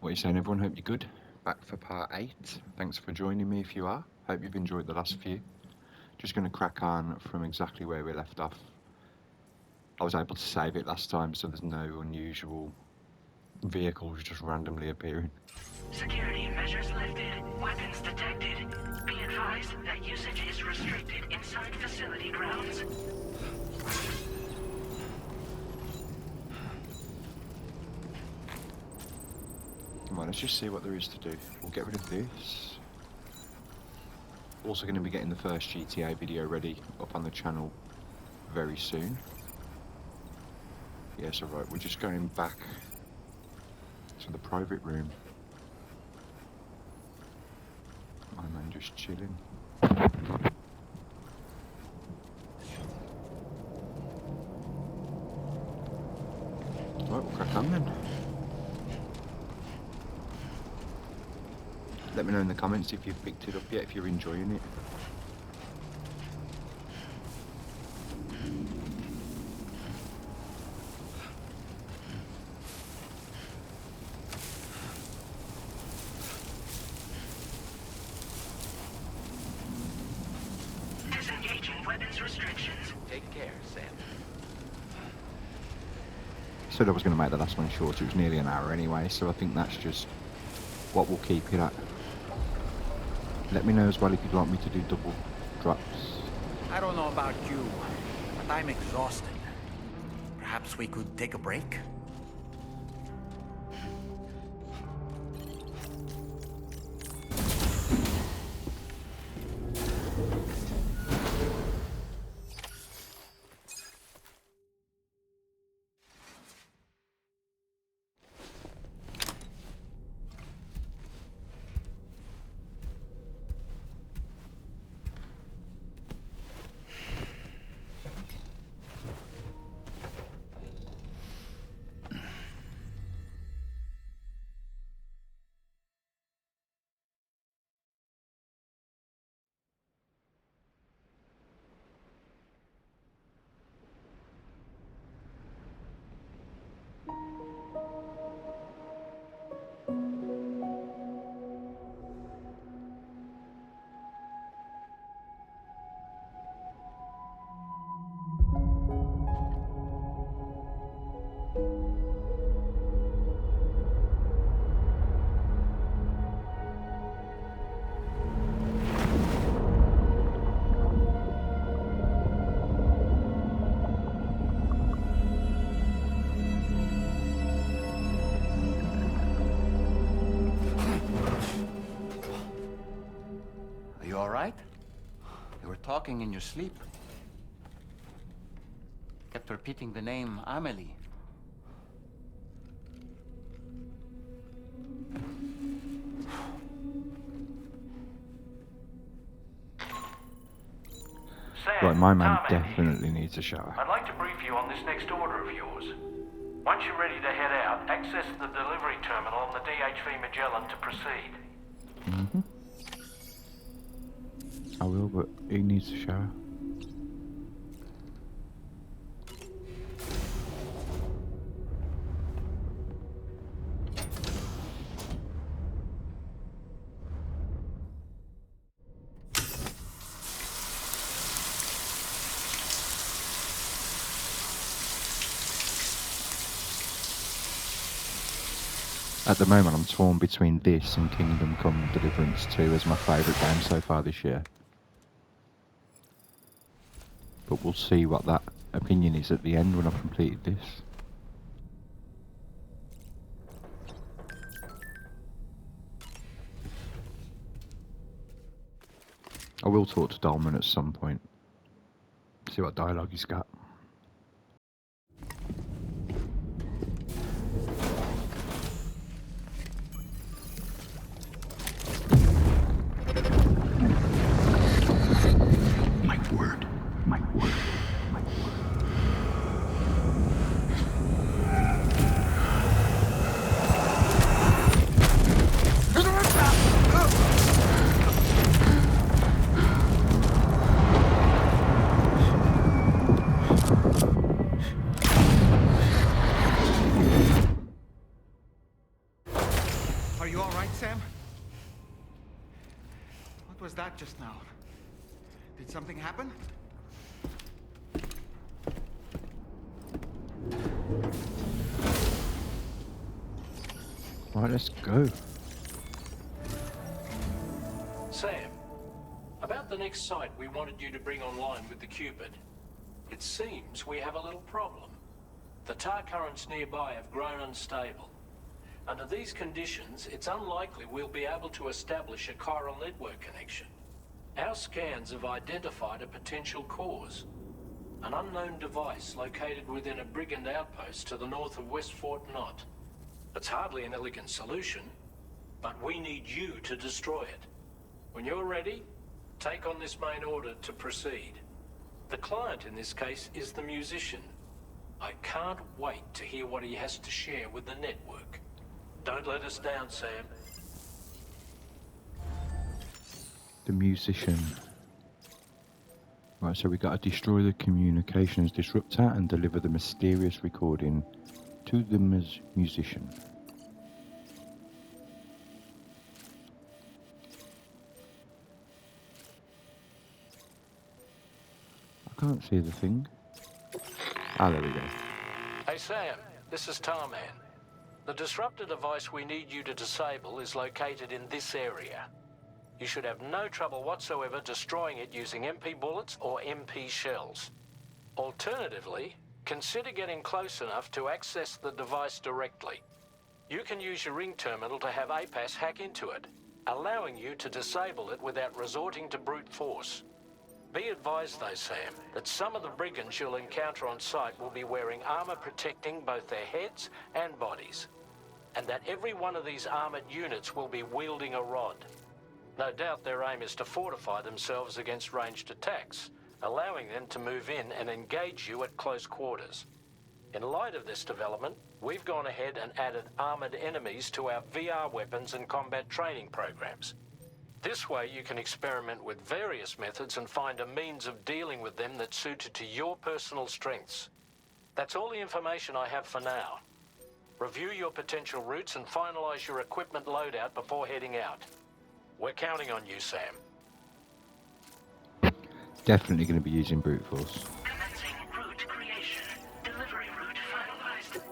What are you saying, everyone? Hope you're good. Back for part 8. Thanks for joining me if you are. Hope you've enjoyed the last few. Just going to crack on from exactly where we left off. I was able to save it last time, so there's no unusual vehicles just randomly appearing. Security measures lifted. Weapons detected. Be advised that usage is restricted inside facility grounds. Come on, let's just see what there is to do. We'll get rid of this. Also going to be getting the first GTA video ready up on the channel very soon. Yes, alright, we're just going back to the private room. My man just chilling. Right, we'll crack on then. Let me know in the comments if you've picked it up yet, if you're enjoying it. Disengaging weapons restrictions. Take care, Sam. Said I was going to make the last one short. It was nearly an hour anyway, so I think that's just what we'll keep it at. Let me know as well if you'd like me to do double drops. I don't know about you, but I'm exhausted. Perhaps we could take a break? Talking in your sleep. Kept repeating the name Amelie. Sam, Right, my man Tom, definitely needs a shower. I'd like to brief you on this next order of yours. Once you're ready to head out, access the delivery terminal on the DHV Magellan to proceed. I will, but he needs a shower. At the moment, I'm torn between this and Kingdom Come Deliverance 2 as my favourite game so far this year. But we'll see what that opinion is at the end when I've completed this. I will talk to Dolman at some point. See what dialogue he's got. you all right, Sam? What was that just now? Did something happen? Right, let's go. Sam, about the next site we wanted you to bring online with the Cupid. It seems we have a little problem. The tar currents nearby have grown unstable. Under these conditions, it's unlikely we'll be able to establish a chiral network connection. Our scans have identified a potential cause. An unknown device located within a brigand outpost to the north of West Fort Knott. It's hardly an elegant solution, but we need you to destroy it. When you're ready, take on this main order to proceed. The client in this case is the musician. I can't wait to hear what he has to share with the network. Don't let us down, Sam. The musician. Right, so we got to destroy the communications disruptor and deliver the mysterious recording to the musician. I can't see the thing. Ah, there we go. Hey, Sam, this is Tarman. The disruptor device we need you to disable is located in this area. You should have no trouble whatsoever destroying it using MP bullets or MP shells. Alternatively, consider getting close enough to access the device directly. You can use your ring terminal to have APAS hack into it, allowing you to disable it without resorting to brute force. Be advised though, Sam, that some of the brigands you'll encounter on site will be wearing armor protecting both their heads and bodies, and that every one of these armored units will be wielding a rod. No doubt their aim is to fortify themselves against ranged attacks, allowing them to move in and engage you at close quarters. In light of this development, we've gone ahead and added armored enemies to our VR weapons and combat training programs. This way you can experiment with various methods and find a means of dealing with them that's suited to your personal strengths. That's all the information I have for now. Review your potential routes and finalize your equipment loadout before heading out. We're counting on you, Sam. Definitely going to be using brute force. Commencing route creation. Delivery route finalized.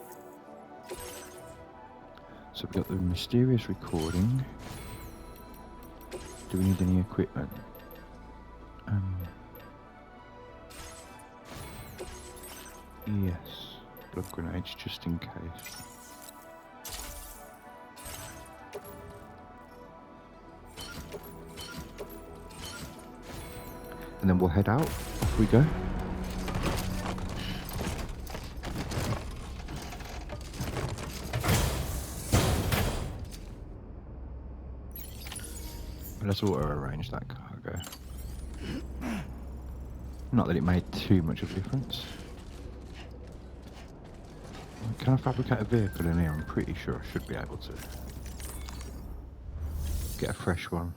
So we've got the mysterious recording. Do we need any equipment? Yes. Blood grenades just in case. And then we'll head out. Off we go. Let's auto-arrange that cargo. Not that it made too much of a difference. Can I fabricate a vehicle in here? I'm pretty sure I should be able to. Get a fresh one.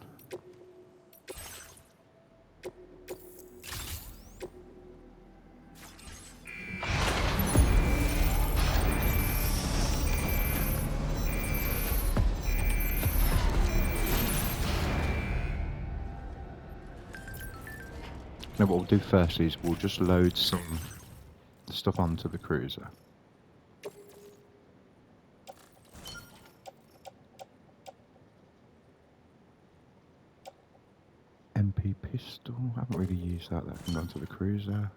Now what we'll do first is we'll just load some stuff onto the cruiser. MP pistol, I haven't really used that can go onto the cruiser.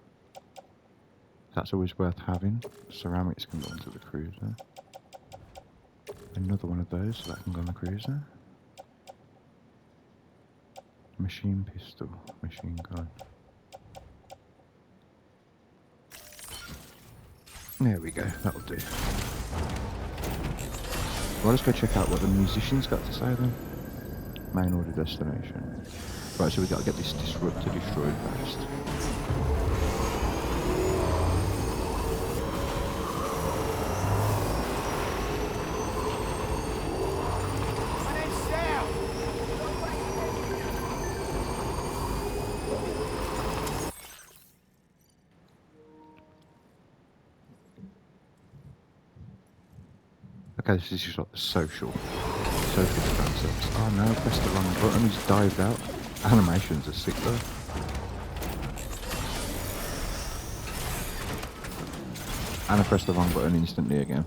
That's always worth having. Ceramics can go onto the cruiser. Another one of those, so that can go on the cruiser. Machine pistol, machine gun. There we go, that'll do. Well, let's go check out what the musician's got to say then. Main order destination. Right, so we've got to get this disruptor destroyed first. My name's Sam! Okay, this is just like the social. So good concepts. Oh no, pressed the wrong button, he's dived out. Animations are sick though. And I pressed the wrong button instantly again.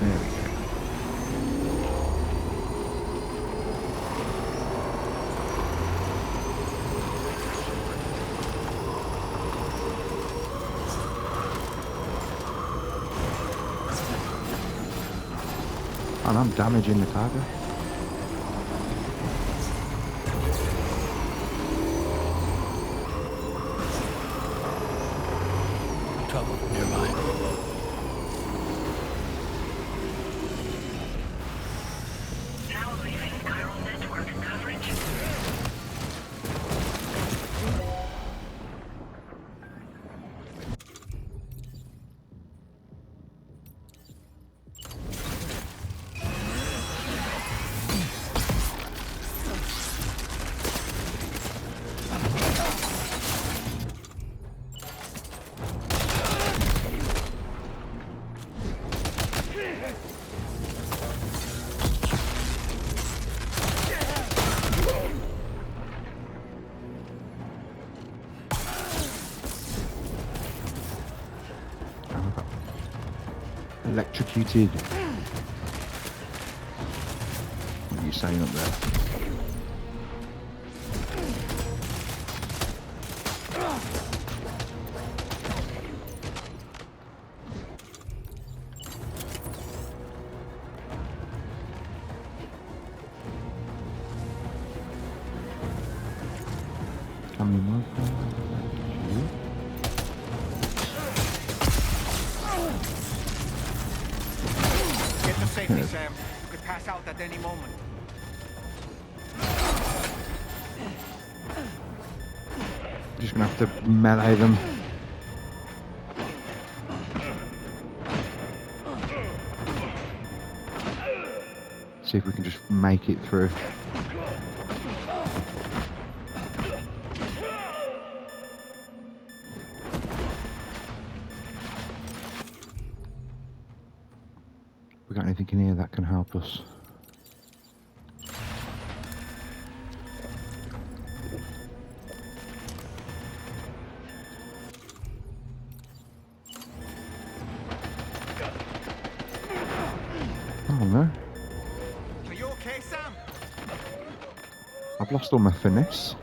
There we go. And I'm damaging the cargo. Trouble nearby. Now leaving chiral network coverage. Electrocuted. What are you saying up there? Can we move? Get to safety, Sam. You could pass out at any moment. Just gonna have to melee them. See if we can just make it through. We got anything in here that can help us? Oh no. Are you okay, Sam? I've lost all my finesse.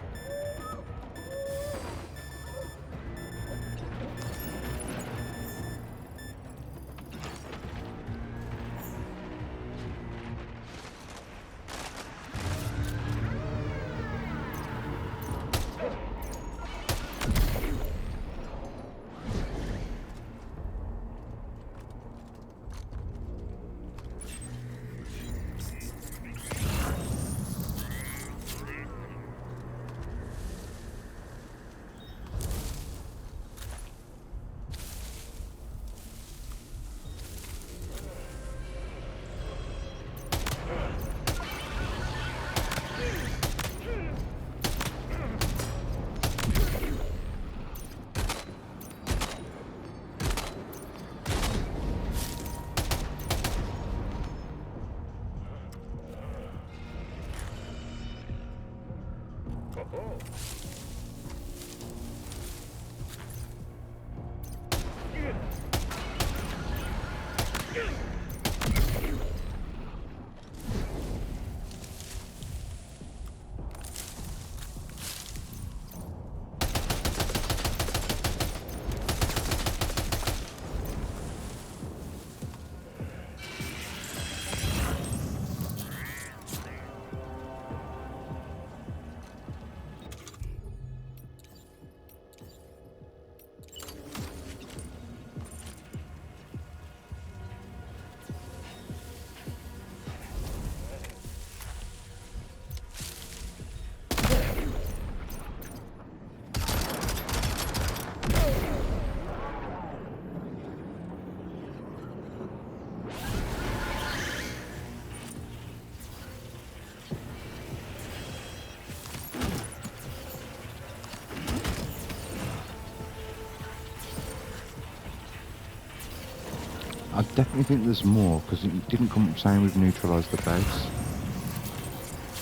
I definitely think there's more, because it didn't come up saying we've neutralised the base.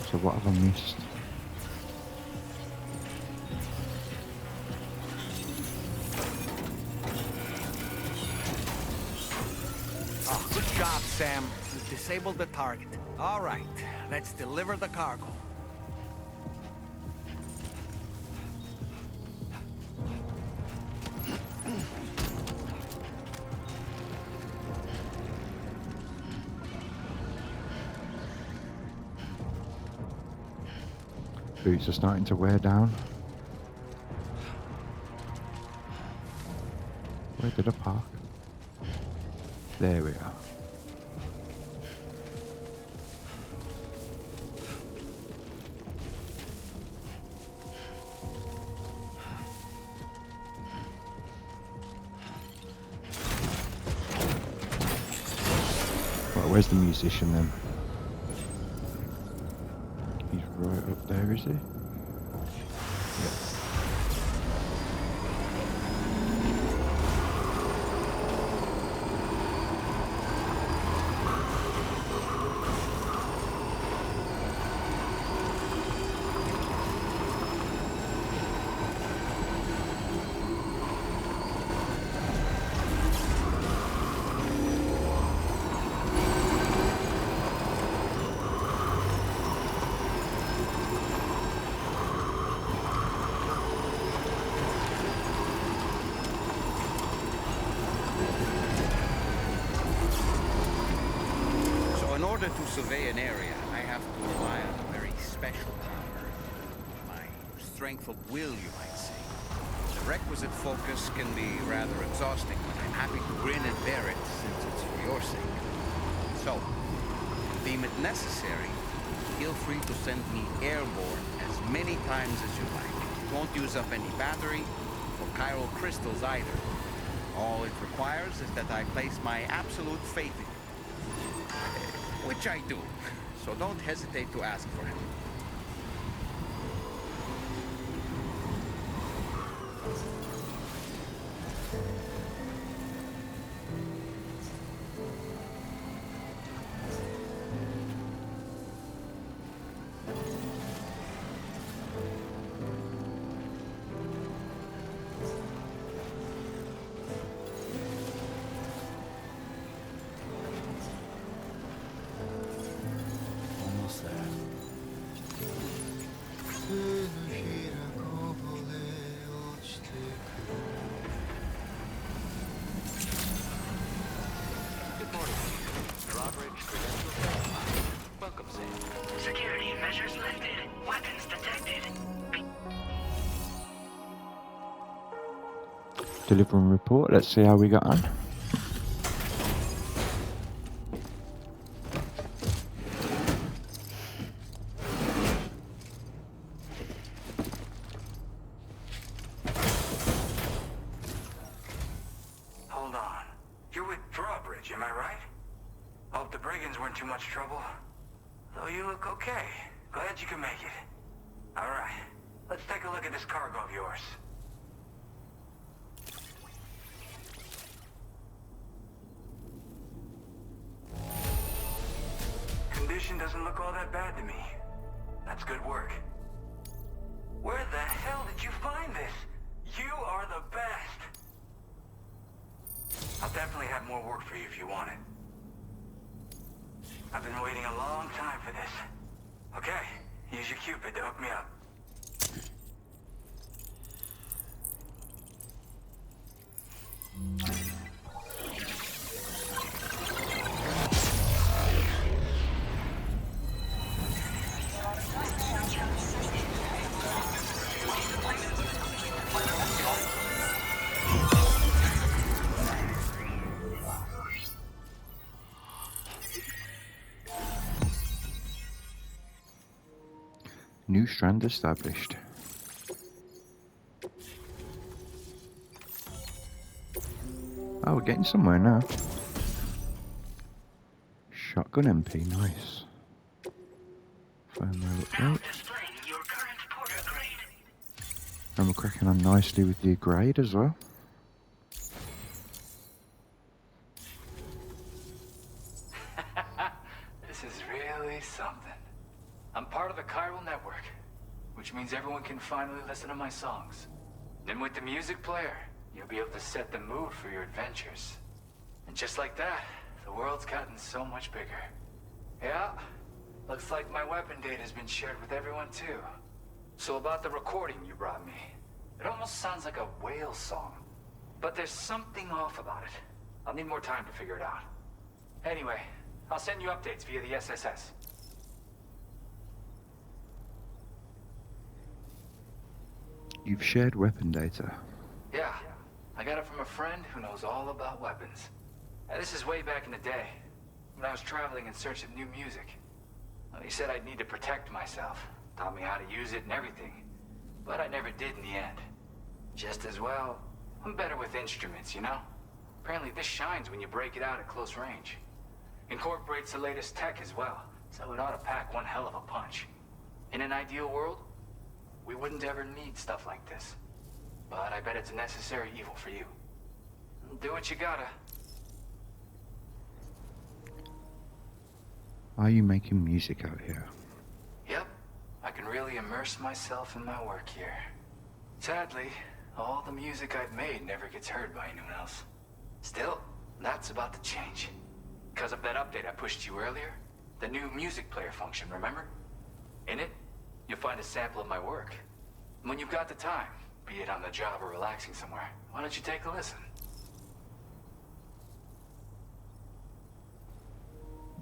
So what have I missed? Oh, good job, Sam. You disabled the target. All right, let's deliver the cargo. Boots are starting to wear down. Where did I park? There we are. Right, where's the musician then? He's right up there, is he? Yeah. In order to survey an area, I have to rely on a very special power. My strength of will, you might say. The requisite focus can be rather exhausting, but I'm happy to grin and bear it since it's for your sake. So, deem it necessary, feel free to send me airborne as many times as you like. It won't use up any battery or chiral crystals either. All it requires is that I place my absolute faith in you. Which I do, so don't hesitate to ask for him. Security measures lifted. Weapons detected. Delivering report. Let's see how we got on. Hold on. You're with Drawbridge, am I right? Hope the brigands weren't too much trouble. Though you look okay. Glad you can make it. Alright, let's take a look at this cargo of yours. Condition doesn't look all that bad to me. That's good work. Where the hell did you find this? You are the best! I'll definitely have more work for you if you want it. I've been waiting a long time for this. Okay, use your Cupid to hook me up. New strand established. Oh, we're getting somewhere now. Shotgun MP, nice. Firmware Now update. displaying your current porter grade. And we're cracking on nicely with the grade as well. something. I'm part of the chiral network, which means everyone can finally listen to my songs. And with the music player, you'll be able to set the mood for your adventures. And just like that, the world's gotten so much bigger. Yeah, looks like my weapon data has been shared with everyone too. So about the recording you brought me, it almost sounds like a whale song. But there's something off about it. I'll need more time to figure it out. Anyway, I'll send you updates via the SSS. You've shared weapon data. Yeah, I got it from a friend who knows all about weapons. This is way back in the day, when I was traveling in search of new music. Well, he said I'd need to protect myself, taught me how to use it and everything. But I never did in the end. Just as well, I'm better with instruments, you know? Apparently this shines when you break it out at close range. Incorporates the latest tech as well, so it ought to pack one hell of a punch. In an ideal world, we wouldn't ever need stuff like this. But I bet it's a necessary evil for you. Do what you gotta. Are you making music out here? Yep, I can really immerse myself in my work here. Sadly, all the music I've made never gets heard by anyone else. Still, that's about to change. Because of that update I pushed you earlier, the new music player function, remember? In it, you'll find a sample of my work. And when you've got the time, be it on the job or relaxing somewhere, why don't you take a listen?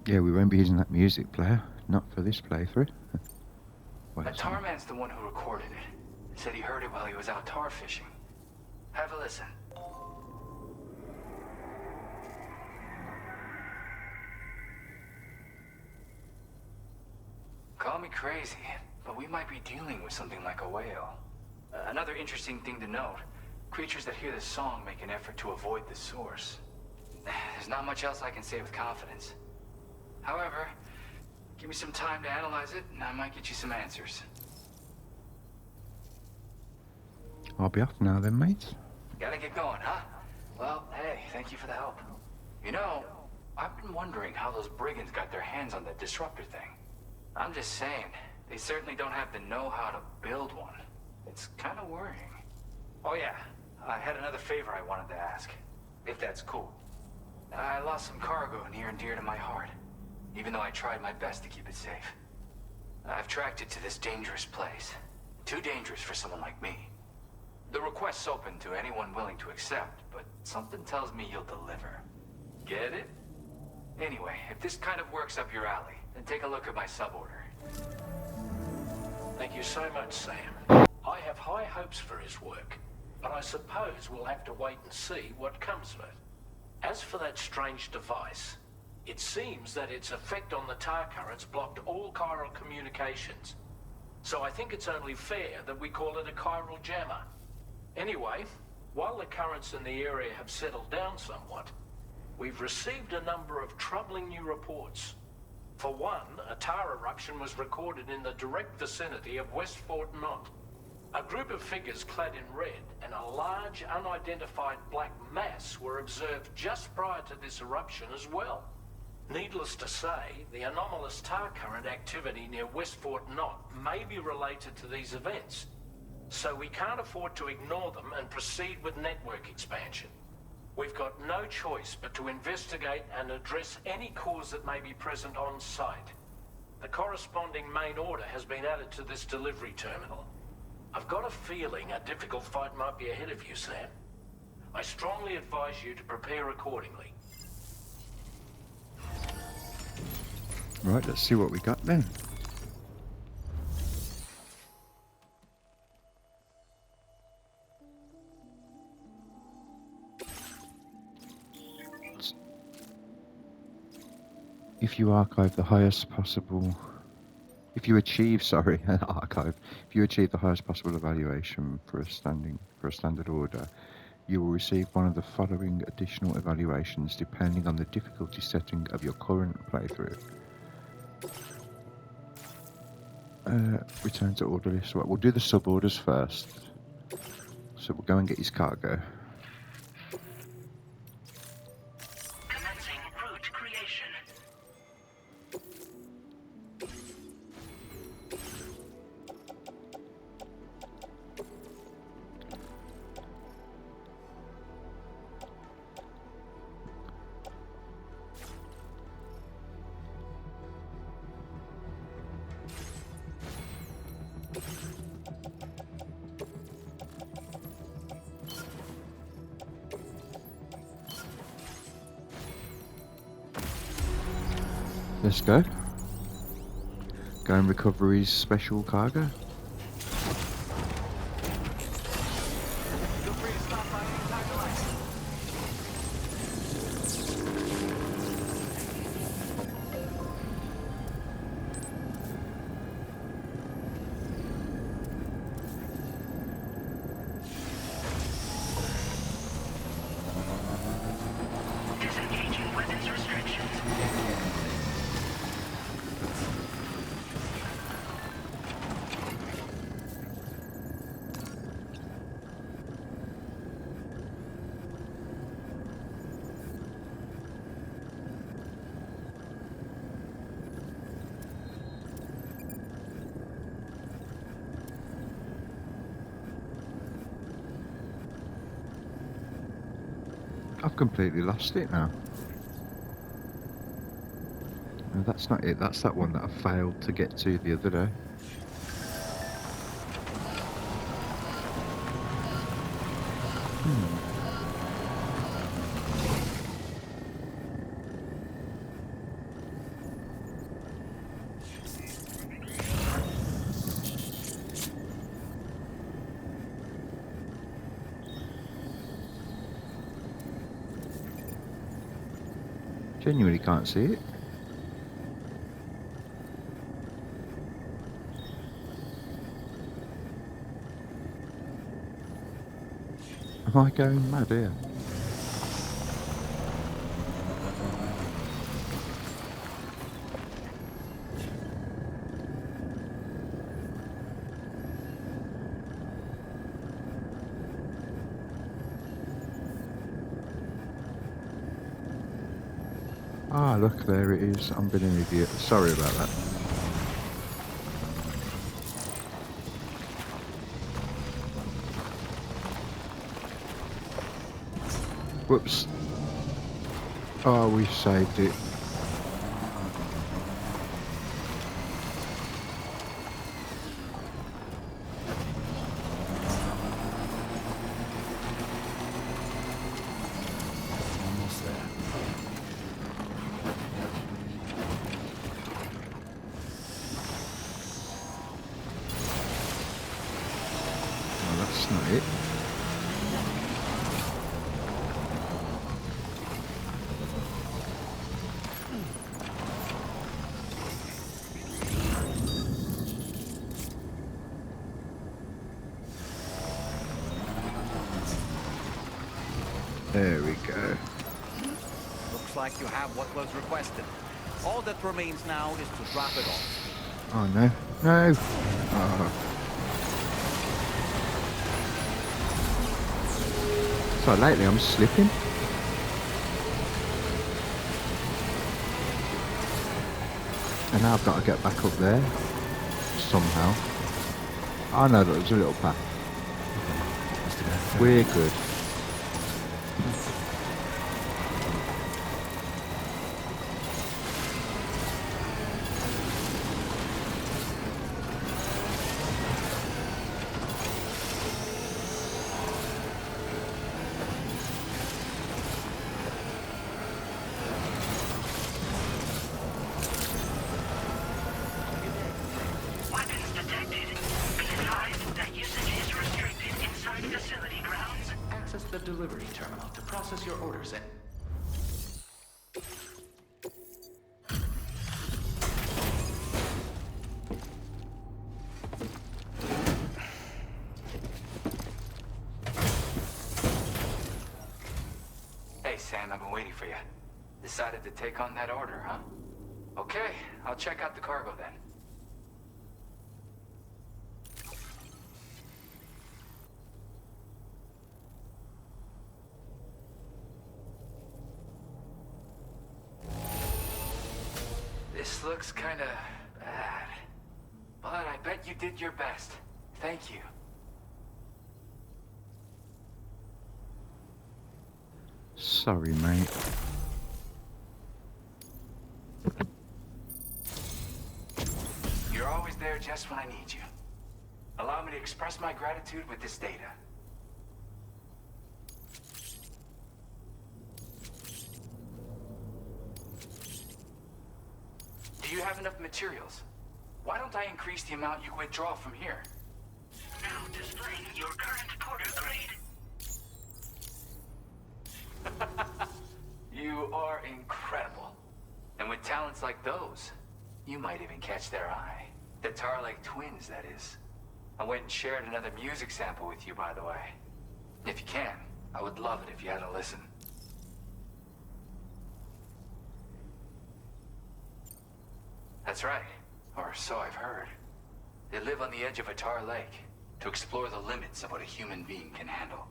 Yeah, we won't be using that music player. Not for this playthrough. Wait a second. Tarman's the one who recorded it. Said he heard it while he was out tar fishing. Have a listen. Call me crazy, but we might be dealing with something like a whale. Another interesting thing to note, creatures that hear this song make an effort to avoid the source. There's not much else I can say with confidence. However, give me some time to analyze it, and I might get you some answers. I'll be off now then, mate. Gotta get going, huh? Well, hey, thank you for the help. You know, I've been wondering how those brigands got their hands on that disruptor thing. I'm just saying, they certainly don't have the know-how to build one. It's kind of worrying. Oh yeah, I had another favor I wanted to ask, if that's cool. I lost some cargo near and dear to my heart, even though I tried my best to keep it safe. I've tracked it to this dangerous place. Too dangerous for someone like me. The request's open to anyone willing to accept, but something tells me you'll deliver. Get it? Anyway, if this kind of works up your alley, then take a look at my suborder. Thank you so much, Sam. I have high hopes for his work, but I suppose we'll have to wait and see what comes of it. As for that strange device, it seems that its effect on the tar currents blocked all chiral communications. So I think it's only fair that we call it a chiral jammer. Anyway, while the currents in the area have settled down somewhat, we've received a number of troubling new reports. For one, a tar eruption was recorded in the direct vicinity of West Fort Knot. A group of figures clad in red and a large unidentified black mass were observed just prior to this eruption as well. Needless to say, the anomalous tar current activity near West Fort Knot may be related to these events. So we can't afford to ignore them and proceed with network expansion. We've got no choice but to investigate and address any cause that may be present on site. The corresponding main order has been added to this delivery terminal. I've got a feeling a difficult fight might be ahead of you, Sam. I strongly advise you to prepare accordingly. Right, let's see what we got then. If you archive the highest possible... If you achieve the highest possible evaluation for a standard order, you will receive one of the following additional evaluations depending on the difficulty setting of your current playthrough. Return to order list. Right, we'll do the sub-orders first. So we'll go and get his cargo. Commencing route creation. Let's go. Go and recover his special cargo. Feel free to stop by anytime you like. Disengaging weapons restrictions. I've completely lost it now. No, that's not it. That's that one that I failed to get to the other day. Genuinely can't see it. Am I going mad here? Ah, look, there it is. I'm being an idiot. Sorry about that. Whoops. Oh, we saved it. Almost there. Oh, that's not it. There we go. Looks like you have what was requested. All that remains now is to drop it off. Oh no. No! Oh. So lately I'm slipping. And now I've got to get back up there. Somehow. Oh no, there's a little path. We're good. Weapons detected. Be advised that usage is restricted inside facility grounds. Access the delivery terminal to process your orders and... Hey, Sam, I've been waiting for you. Decided to take on that order, huh? Okay, I'll check out the cargo then. This looks kinda bad. But I bet you did your best. Thank you. Sorry, mate. You're always there just when I need you. Allow me to express my gratitude with this data. Do you have enough materials? Why don't I increase the amount you withdraw from here? Now displaying your current porter grade. You are incredible. And with talents like those, you might even catch their eye. The Tar-like twins, that is. I went and shared another music sample with you, by the way. If you can, I would love it if you had a listen. That's right, or so I've heard. They live on the edge of a tar lake to explore the limits of what a human being can handle.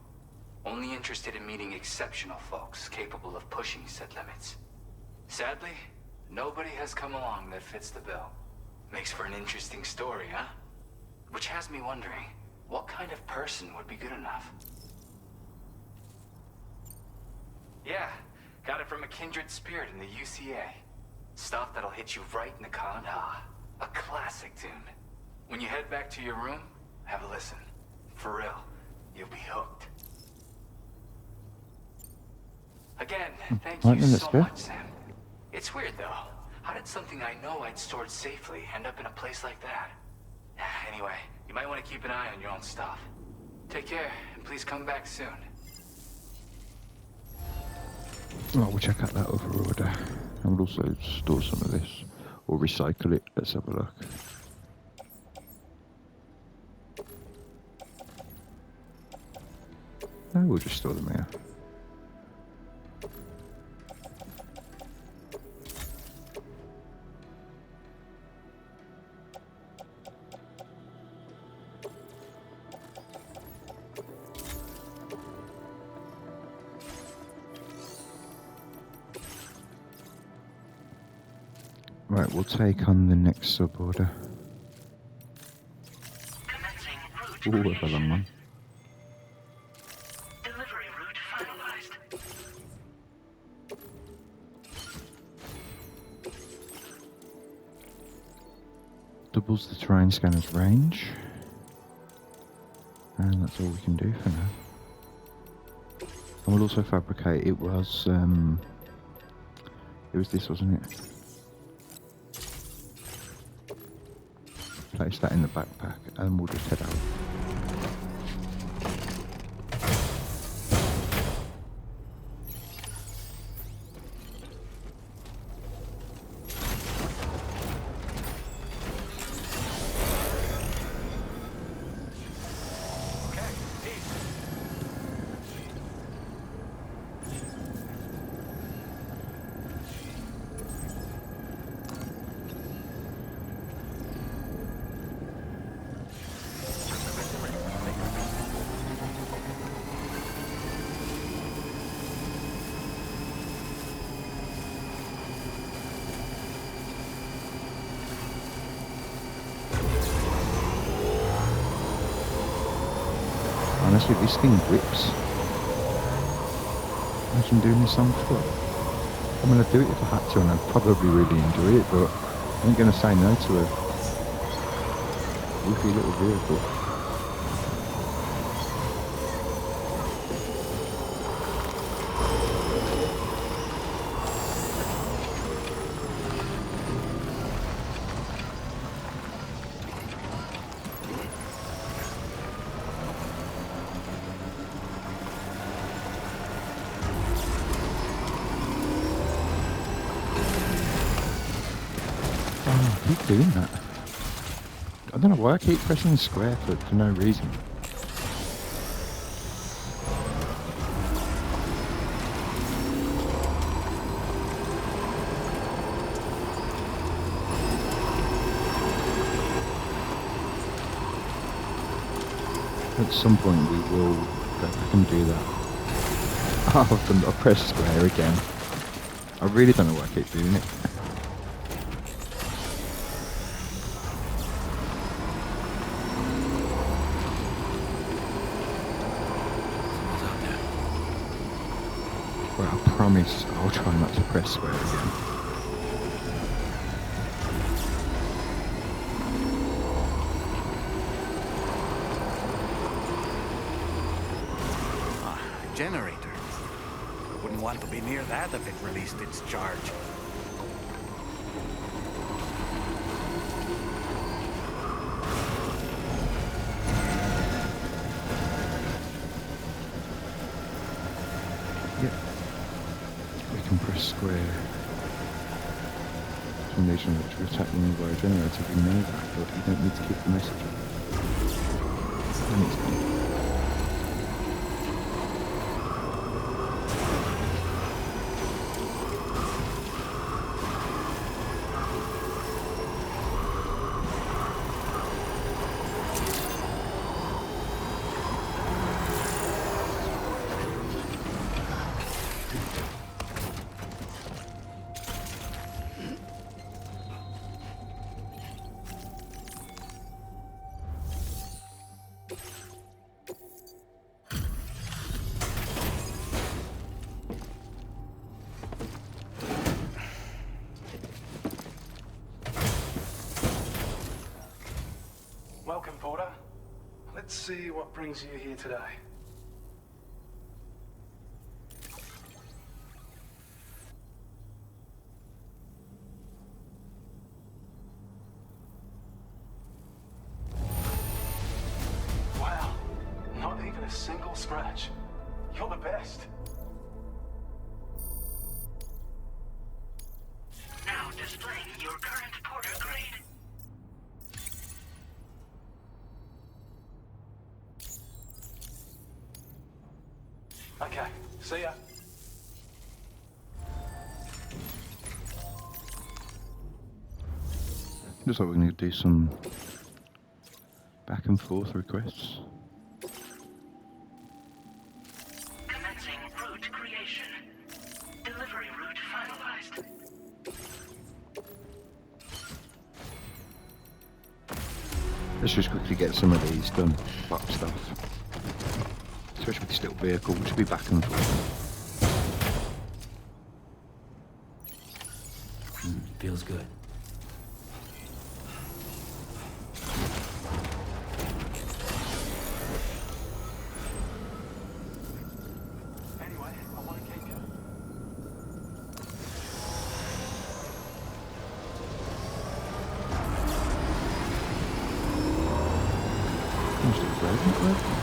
Only interested in meeting exceptional folks capable of pushing said limits. Sadly, nobody has come along that fits the bill. Makes for an interesting story, huh? Which has me wondering, what kind of person would be good enough? Yeah, got it from a kindred spirit in the UCA. Stuff that'll hit you right in the con-ha. A classic tune. When you head back to your room, have a listen. For real, you'll be hooked. Again, thank you so much, Sam. It's weird, though. How did something I know I'd stored safely end up in a place like that? Anyway, you might want to keep an eye on your own stuff. Take care, and please come back soon. Well, we'll check out that other order. And we'll also store some of this. Or recycle it. Let's have a look. No, we'll just store them here. Right, we'll take on the next sub-order. Ooh, that's a long one. Delivery route finalized. Doubles the terrain scanner's range. And that's all we can do for now. And we'll also fabricate, it was this, wasn't it? Place that in the backpack and we'll just head out. Honestly, this thing grips. Imagine doing this on foot. I mean, I'd do it if I had to, and I'd probably really enjoy it, but I ain't going to say no to a goofy little vehicle. I keep doing that. I don't know why I keep pressing square for no reason. At some point we will go back and do that. Oh, I've pressed square again. I really don't know why I keep doing it. I promise I'll try not to press square again. Generator. Wouldn't want to be near that if it released its charge. can press square. For some reason which will attack the nearby generator, we know that, but you don't need to keep the message. And it's gone. Welcome, Porter. Let's see what brings you here today. Wow, not even a single scratch. You're the best. Now displaying your current Porter grade. Okay, see ya. Looks like we're going to do some back and forth requests. Commencing route creation. Delivery route finalized. Let's just quickly get some of these done, fuck stuff. Especially with this little vehicle, which will be back and forth. Feels good. Anyway, I want to keep you. Most of the road, not working.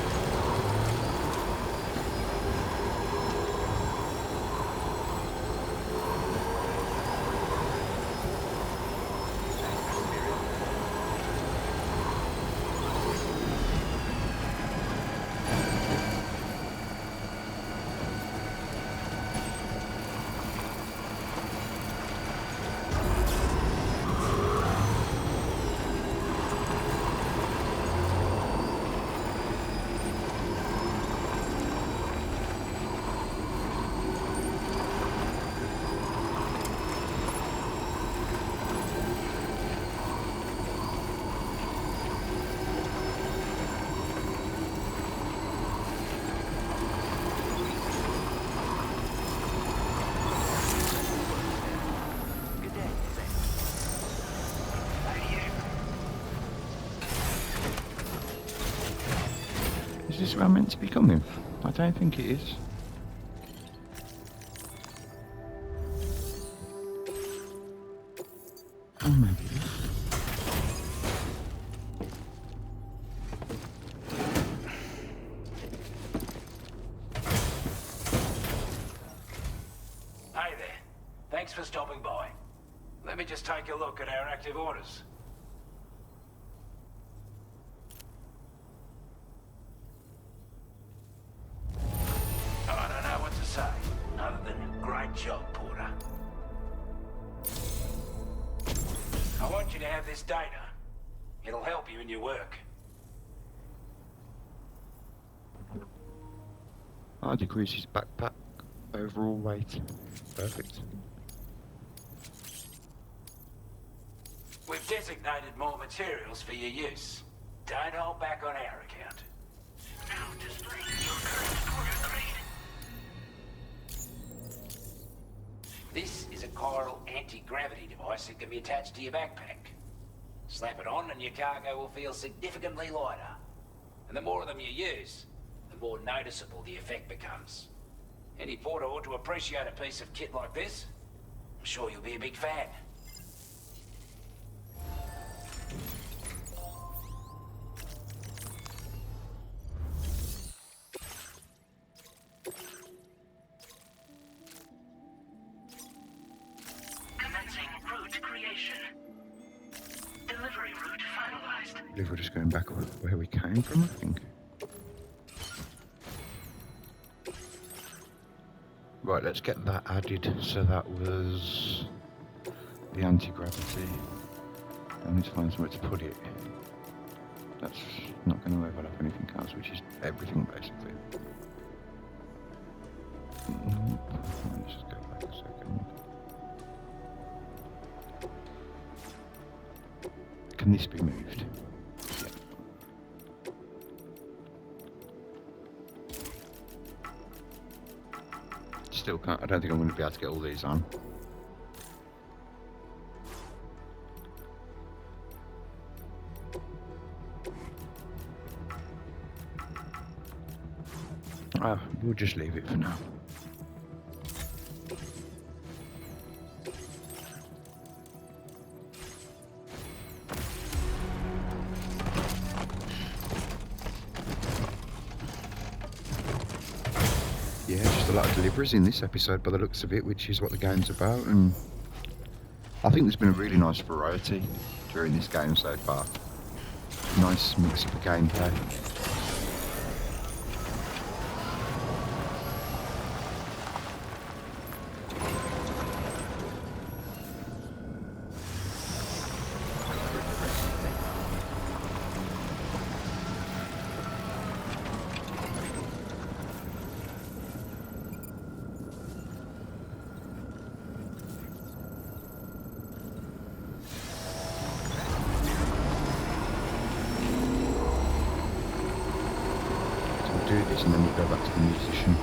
Is this where I'm meant to be coming? I don't think it is. Oh, maybe it is. Hey there. Thanks for stopping by. Let me just take a look at our active orders. I don't know what to say, other than great job, Porter. I want you to have this data. It'll help you in your work. I decrease his backpack overall weight. Perfect. We've designated more materials for your use. Don't hold back on our account. Now displaying your current Porter grade. This is a chiral anti-gravity device that can be attached to your backpack. Slap it on and your cargo will feel significantly lighter. And the more of them you use, the more noticeable the effect becomes. Any porter ought to appreciate a piece of kit like this. I'm sure you'll be a big fan. creation. Delivery route finalized. I believe we're just going back where we came from, I think. Right, let's get that added. So that was the anti-gravity. I need to find somewhere to put it. That's not going to overlap anything else, which is everything basically. Let's just go back a second. Can this be moved? Yeah. Still can't. I don't think I'm going to be able to get all these on. We'll just leave it for now. Yeah, just a lot of deliveries in this episode by the looks of it, which is what the game's about, and I think there's been a really nice variety during this game so far. Nice mix of the gameplay. Do this and then we'll go back to the musician.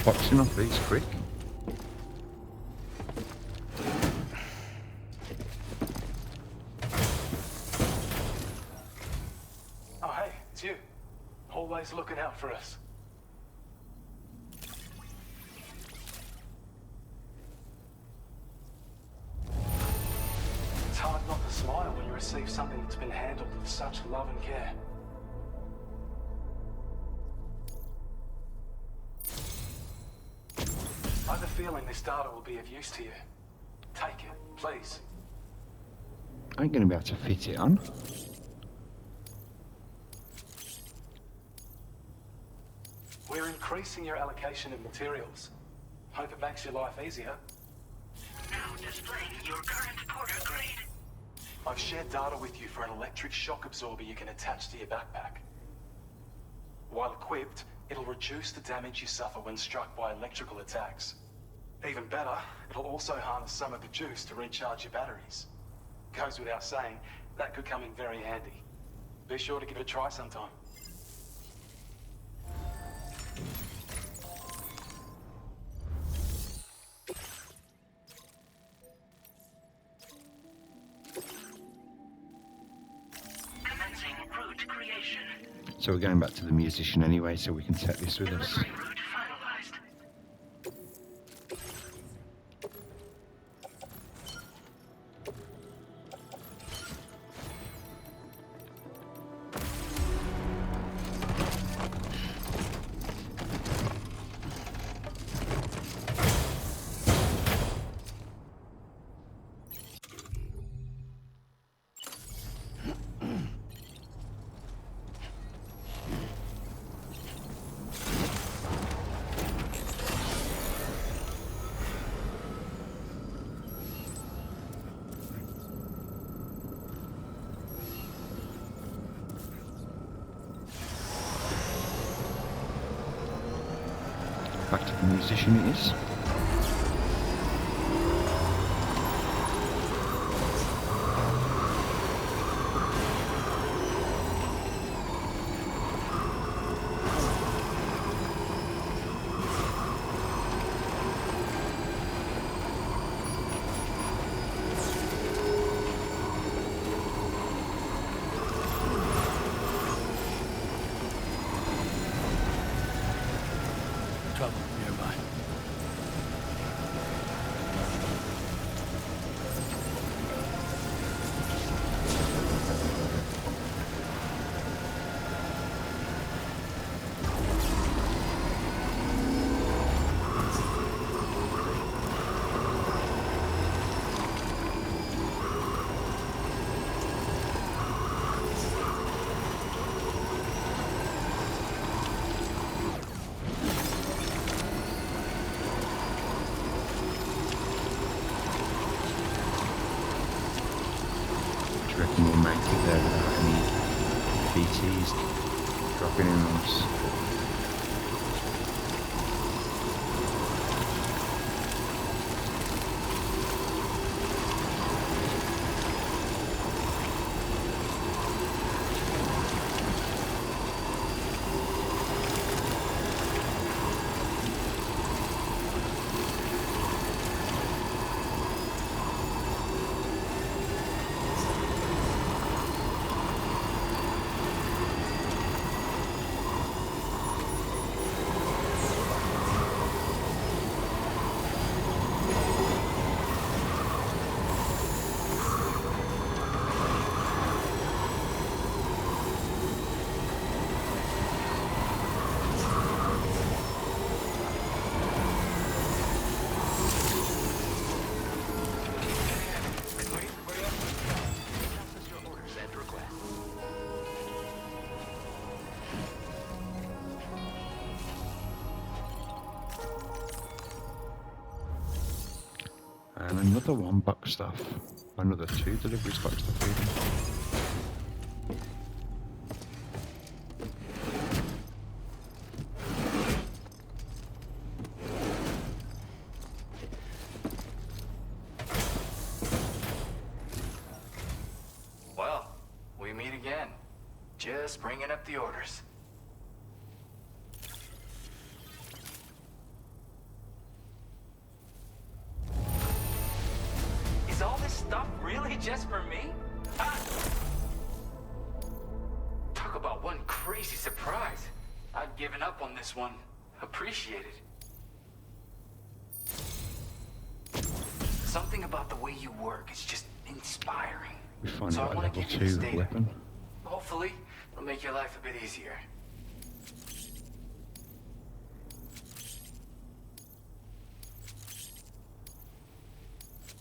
Boxing off these quick. Oh, hey, it's you. Always looking out for us. It's hard not to smile when you receive something that's been handled with such love and care. I have a feeling this data will be of use to you. Take it, please. I ain't going to be able to fit it on. We're increasing your allocation of materials. Hope it makes your life easier. Now displaying your current porter grade. I've shared data with you for an electric shock absorber you can attach to your backpack. While equipped, it'll reduce the damage you suffer when struck by electrical attacks. Even better, it'll also harness some of the juice to recharge your batteries. Goes without saying, that could come in very handy. Be sure to give it a try sometime. Commencing route creation. So we're going back to the musician anyway, so we can take this with us. Delivery route finalized. position it is. Trouble nearby. Do you reckon we'll make it there without any BTs dropping in on us? Process your orders and requests. And another one buck stuff. Another 2 deliveries buck stuff even. Well, we meet again. Just bringing up the orders. Is all this stuff really just for me? Ah! Talk about one crazy surprise. I've given up on this one. Appreciate it. Something about the way you work is just inspiring. We find So I out a wanna level give you this 2 data. weapon. Hopefully, it'll make your life a bit easier.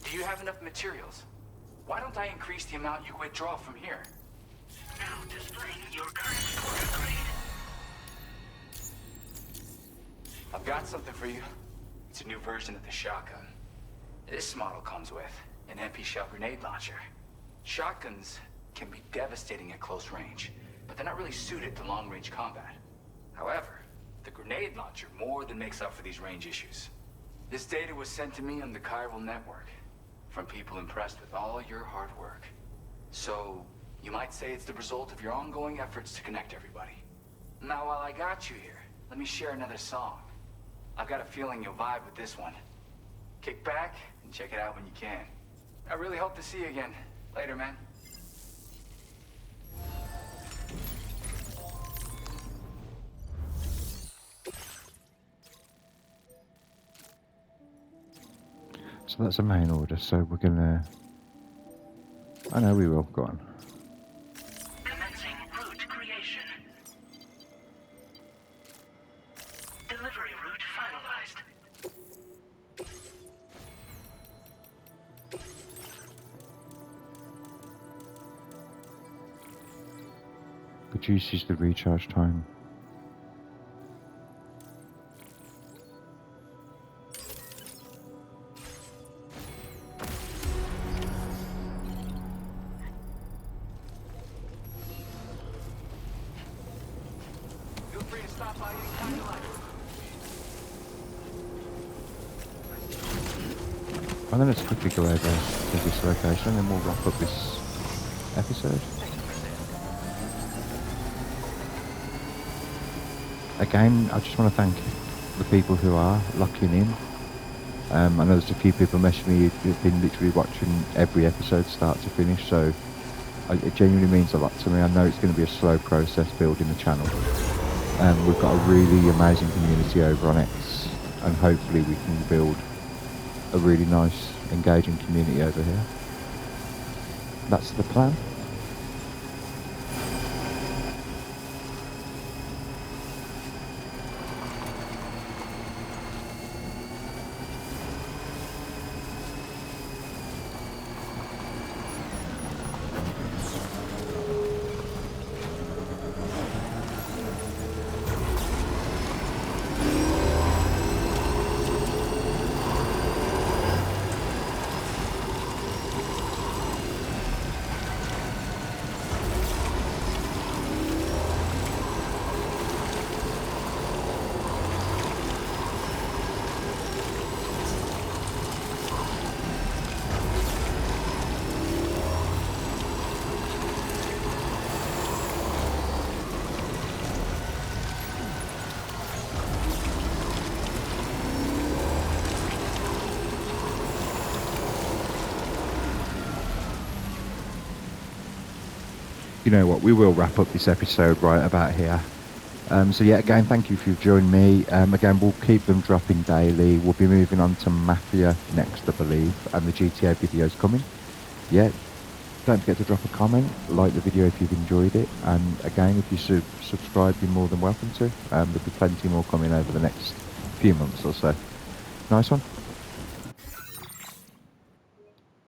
Do you have enough materials? Why don't I increase the amount you withdraw from here? Now displaying your current order grade. I've got something for you. It's a new version of the shotgun. This model comes with an MP shell grenade launcher. Shotguns can be devastating at close range, but they're not really suited to long-range combat. However, the grenade launcher more than makes up for these range issues. This data was sent to me on the chiral network from people impressed with all your hard work. So, you might say it's the result of your ongoing efforts to connect everybody. Now, while I got you here, let me share another song. I've got a feeling you'll vibe with this one. Kick back and check it out when you can. I really hope to see you again. Later, man. So that's a main order, so we're gonna... I know we will, go on. Commencing route creation. Delivery route finalized. Reduces the recharge time. Feel free to stop by anytime you like. I'm going to quickly go over to this location and then we'll wrap up this episode. Again, I just want to thank the people who are locking in. I know there's a few people messaging me who've been literally watching every episode start to finish, so it genuinely means a lot to me. I know it's going to be a slow process building the channel. We've got a really amazing community over on X, and hopefully we can build a really nice, engaging community over here. That's the plan. You know what, we will wrap up this episode right about here. So yeah, again, thank you for joining me. Again, we'll keep them dropping daily. We'll be moving on to Mafia next, I believe, and the GTA videos coming. Yeah, don't forget to drop a comment, like the video if you've enjoyed it, and again, if you subscribe, you're more than welcome to. There'll be plenty more coming over the next few months or so. Nice one.